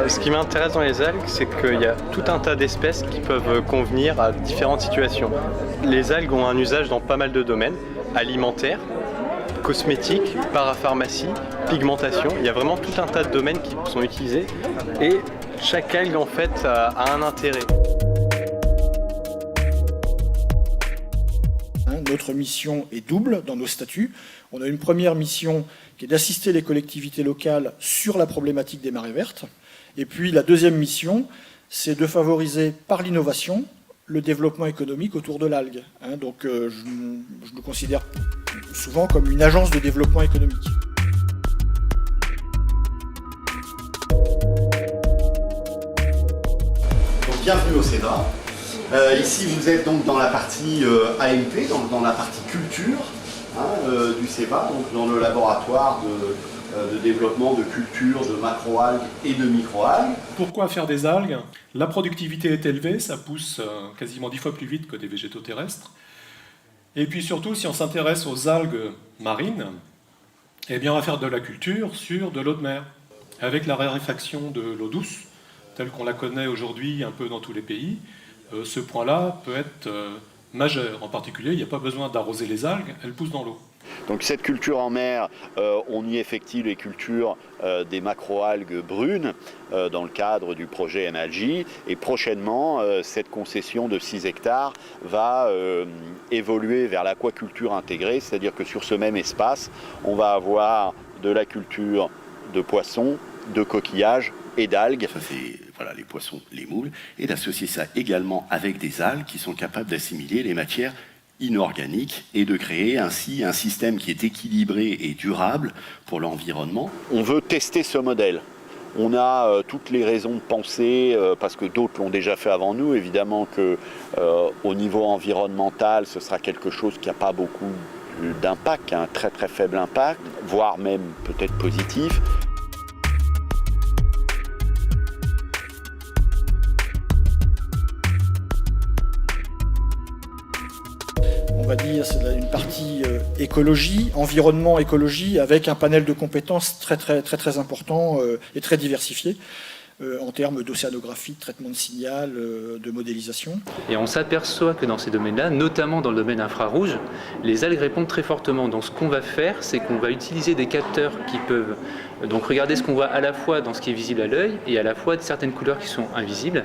Ce qui m'intéresse dans les algues, c'est qu'il y a tout un tas d'espèces qui peuvent convenir à différentes situations. Les algues ont un usage dans pas mal de domaines, alimentaires, cosmétiques, parapharmacie, pigmentation. Il y a vraiment tout un tas de domaines qui sont utilisés et chaque algue en fait a un intérêt. Notre mission est double dans nos statuts. On a une première mission qui est d'assister les collectivités locales sur la problématique des marées vertes. Et puis la deuxième mission, c'est de favoriser par l'innovation le développement économique autour de l'algue. Donc je nous considère souvent comme une agence de développement économique. Donc, bienvenue au CEDRA. Ici, vous êtes donc dans la partie AMP, dans la partie culture du CEVA, donc dans le laboratoire de développement de culture, de macro-algues et de micro-algues. Pourquoi faire des algues? La productivité est élevée, ça pousse quasiment 10 fois plus vite que des végétaux terrestres. Et puis surtout, si on s'intéresse aux algues marines, eh bien on va faire de la culture sur de l'eau de mer, avec la raréfaction de l'eau douce, telle qu'on la connaît aujourd'hui un peu dans tous les pays. Ce point-là peut être majeur. En particulier, il n'y a pas besoin d'arroser les algues, elles poussent dans l'eau. Donc cette culture en mer, on y effectue les cultures des macro-algues brunes dans le cadre du projet MALGI. Et prochainement, cette concession de 6 hectares va évoluer vers l'aquaculture intégrée, c'est-à-dire que sur ce même espace, on va avoir de la culture de poissons, de coquillages et d'algues. Ça c'est les poissons, les moules, et d'associer ça également avec des algues qui sont capables d'assimiler les matières inorganiques et de créer ainsi un système qui est équilibré et durable pour l'environnement. On veut tester ce modèle. On a toutes les raisons de penser, parce que d'autres l'ont déjà fait avant nous, évidemment qu'au niveau environnemental, ce sera quelque chose qui n'a pas beaucoup d'impact, un très très faible impact, voire même peut-être positif. On va dire c'est une partie écologie, environnement, écologie, avec un panel de compétences très important et très diversifié en termes d'océanographie, de traitement de signal, de modélisation. Et on s'aperçoit que dans ces domaines-là, notamment dans le domaine infrarouge, les algues répondent très fortement. Donc ce qu'on va faire, c'est qu'on va utiliser des capteurs qui peuvent donc regarder ce qu'on voit à la fois dans ce qui est visible à l'œil et à la fois de certaines couleurs qui sont invisibles.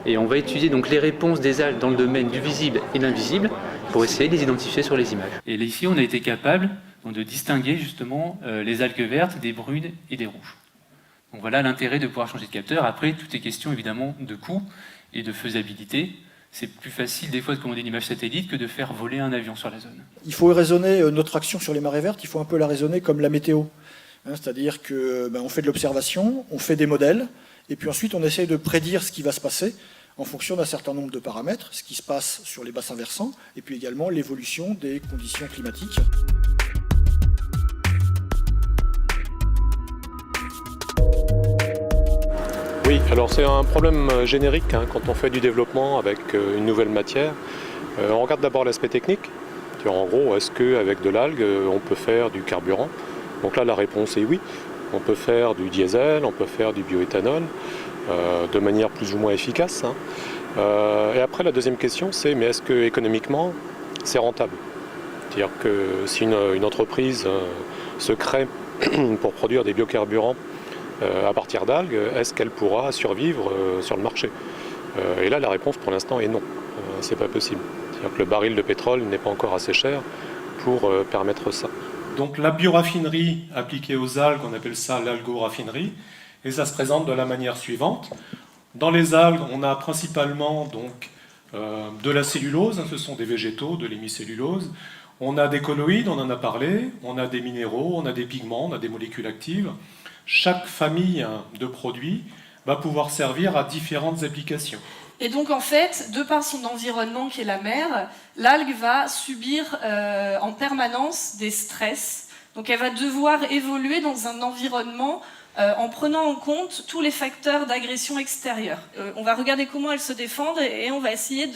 Et on va étudier donc les réponses des algues dans le domaine du visible et de l'invisible pour essayer de les identifier sur les images. Et là, ici, on a été capable donc, de distinguer justement les algues vertes des brunes et des rouges. Donc voilà l'intérêt de pouvoir changer de capteur. Après, tout est question évidemment de coût et de faisabilité. C'est plus facile des fois de commander une image satellite que de faire voler un avion sur la zone. Il faut raisonner notre action sur les marées vertes, il faut un peu la raisonner comme la météo. C'est-à-dire qu'on fait de l'observation, on fait des modèles, et puis ensuite on essaye de prédire ce qui va se passer en fonction d'un certain nombre de paramètres, ce qui se passe sur les bassins versants, et puis également l'évolution des conditions climatiques. Oui, alors c'est un problème générique quand on fait du développement avec une nouvelle matière. On regarde d'abord l'aspect technique. En gros, est-ce qu'avec de l'algue, on peut faire du carburant? Donc là, la réponse est oui. On peut faire du diesel, on peut faire du bioéthanol de manière plus ou moins efficace. Et après, la deuxième question, c'est mais est-ce que économiquement, c'est rentable? C'est-à-dire que si une entreprise se crée pour produire des biocarburants à partir d'algues, est-ce qu'elle pourra survivre sur le marché? Et là, la réponse pour l'instant est non. C'est pas possible. C'est-à-dire que le baril de pétrole n'est pas encore assez cher pour permettre ça. Donc la bioraffinerie appliquée aux algues, on appelle ça l'algoraffinerie, et ça se présente de la manière suivante. Dans les algues, on a principalement donc, de la cellulose, ce sont des végétaux, de l'hémicellulose. On a des colloïdes, on en a parlé, on a des minéraux, on a des pigments, on a des molécules actives. Chaque famille de produits va pouvoir servir à différentes applications. Et donc en fait, de par son environnement qui est la mer, l'algue va subir en permanence des stress. Donc elle va devoir évoluer dans un environnement en prenant en compte tous les facteurs d'agression extérieure. On va regarder comment elles se défendent et on va essayer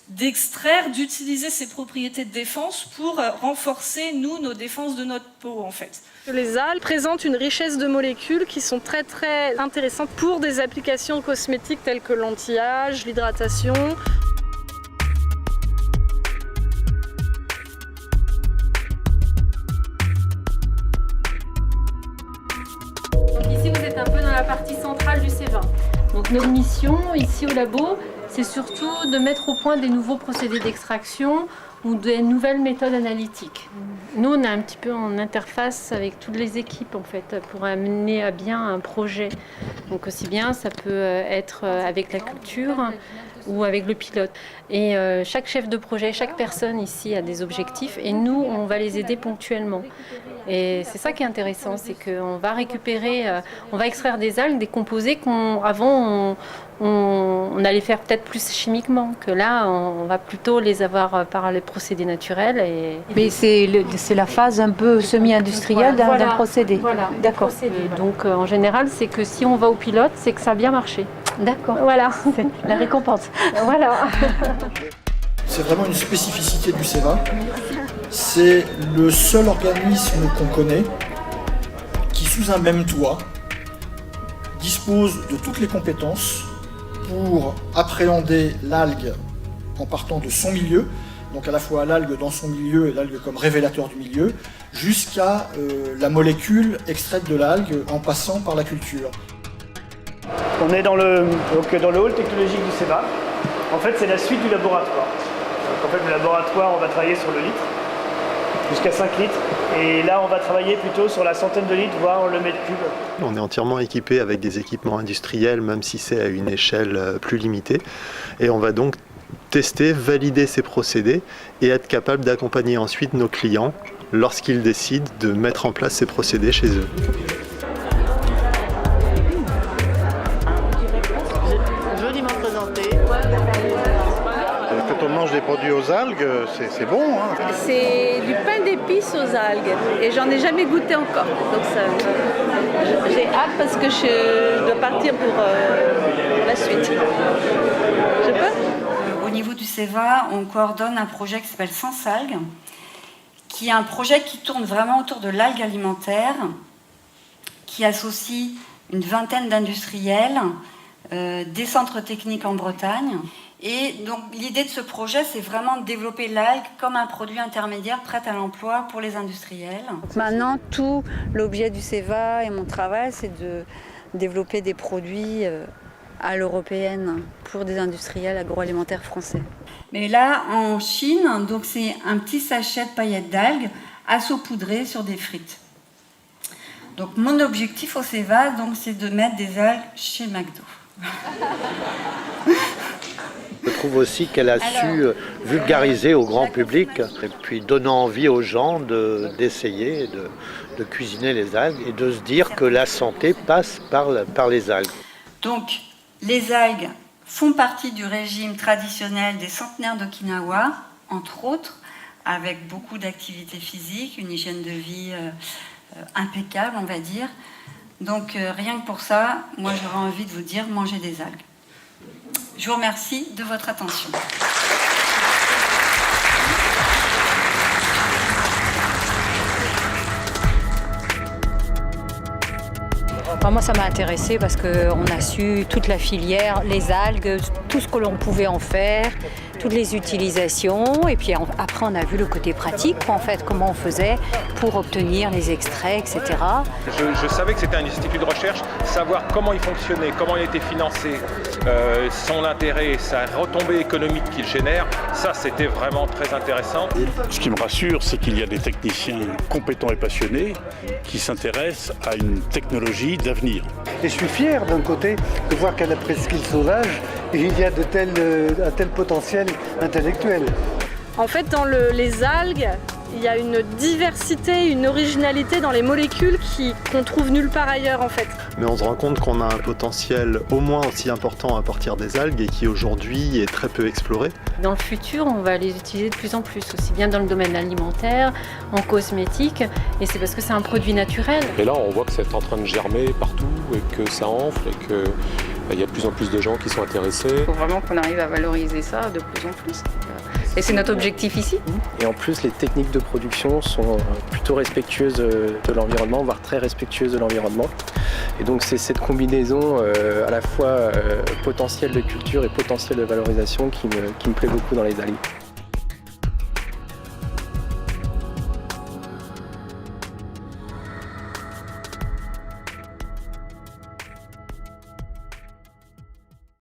d'extraire, d'utiliser ces propriétés de défense pour renforcer, nos défenses de notre peau, en fait. Les algues présentent une richesse de molécules qui sont très très intéressantes pour des applications cosmétiques telles que l'anti-âge, l'hydratation. Donc ici vous êtes un peu dans la partie centrale du C20. Donc notre mission ici au labo, c'est surtout de mettre au point des nouveaux procédés d'extraction ou des nouvelles méthodes analytiques. Nous, on est un petit peu en interface avec toutes les équipes en fait pour amener à bien un projet. Donc aussi bien ça peut être avec la culture ou avec le pilote. Et chaque chef de projet, chaque personne ici a des objectifs et nous, on va les aider ponctuellement. Et c'est ça qui est intéressant, c'est qu'on va récupérer, on va extraire des algues, des composés qu'avant on allait faire peut-être plus chimiquement, que là on va plutôt les avoir par les procédés naturels. Mais c'est la phase un peu semi-industrielle d'un procédé. Voilà, d'accord. Donc en général, c'est que si on va au pilote, c'est que ça a bien marché. D'accord. Voilà. C'est la récompense. Voilà. C'est vraiment une spécificité du CEVA. C'est le seul organisme qu'on connaît qui, sous un même toit, dispose de toutes les compétences pour appréhender l'algue en partant de son milieu, donc à la fois l'algue dans son milieu et l'algue comme révélateur du milieu, jusqu'à la molécule extraite de l'algue en passant par la culture. On est dans le hall technologique du CEVA. En fait, c'est la suite du laboratoire. Donc, en fait, le laboratoire, on va travailler sur le litre, jusqu'à 5 litres. Et là, on va travailler plutôt sur la centaine de litres, voire le mètre cube. On est entièrement équipé avec des équipements industriels, même si c'est à une échelle plus limitée. Et on va donc tester, valider ces procédés et être capable d'accompagner ensuite nos clients lorsqu'ils décident de mettre en place ces procédés chez eux. Joliment présenté. Quand on mange des produits aux algues, c'est bon. Hein. C'est du pain d'épices aux algues et j'en ai jamais goûté encore. Donc j'ai hâte parce que je dois partir pour la suite. Je peux ? Au niveau du CEVA, on coordonne un projet qui s'appelle Sans Algues, qui est un projet qui tourne vraiment autour de l'algue alimentaire, qui associe une vingtaine d'industriels, des centres techniques en Bretagne. Et donc l'idée de ce projet, c'est vraiment de développer l'algue comme un produit intermédiaire prêt à l'emploi pour les industriels. Maintenant, tout l'objet du CEVA et mon travail, c'est de développer des produits à l'européenne pour des industriels agroalimentaires français. Mais là, en Chine, donc c'est un petit sachet de paillettes d'algues à saupoudrer sur des frites. Donc mon objectif au CEVA, donc, c'est de mettre des algues chez McDo. Je trouve aussi qu'elle a su vulgariser au grand public et puis donner envie aux gens d'essayer de cuisiner les algues et de se dire que la santé passe par les algues. Donc les algues font partie du régime traditionnel des centenaires d'Okinawa, entre autres, avec beaucoup d'activités physiques, une hygiène de vie impeccable, on va dire. Donc rien que pour ça, moi j'aurais envie de vous dire, mangez des algues. Je vous remercie de votre attention. Moi, ça m'a intéressée parce qu'on a su toute la filière, les algues, tout ce que l'on pouvait en faire, toutes les utilisations. Et puis après, on a vu le côté pratique, en fait, comment on faisait pour obtenir les extraits, etc. Je savais que c'était un institut de recherche, savoir comment il fonctionnait, comment il était financé, son intérêt, sa retombée économique qu'il génère, ça c'était vraiment très intéressant. Ce qui me rassure, c'est qu'il y a des techniciens compétents et passionnés qui s'intéressent à une technologie d'avenir. Et je suis fier d'un côté de voir qu'à la presqu'île Sauvage, il y a un tel potentiel intellectuel. En fait, dans les algues, il y a une diversité, une originalité dans les molécules qu'on trouve nulle part ailleurs en fait. Mais on se rend compte qu'on a un potentiel au moins aussi important à partir des algues et qui aujourd'hui est très peu exploré. Dans le futur, on va les utiliser de plus en plus, aussi bien dans le domaine alimentaire, en cosmétique, et c'est parce que c'est un produit naturel. Et là, on voit que c'est en train de germer partout et que ça enfle et que Il y a de plus en plus de gens qui sont intéressés. Il faut vraiment qu'on arrive à valoriser ça de plus en plus. Et c'est notre objectif ici. Et en plus, les techniques de production sont plutôt respectueuses de l'environnement, voire très respectueuses de l'environnement. Et donc c'est cette combinaison à la fois potentiel de culture et potentiel de valorisation qui me plaît beaucoup dans les algues.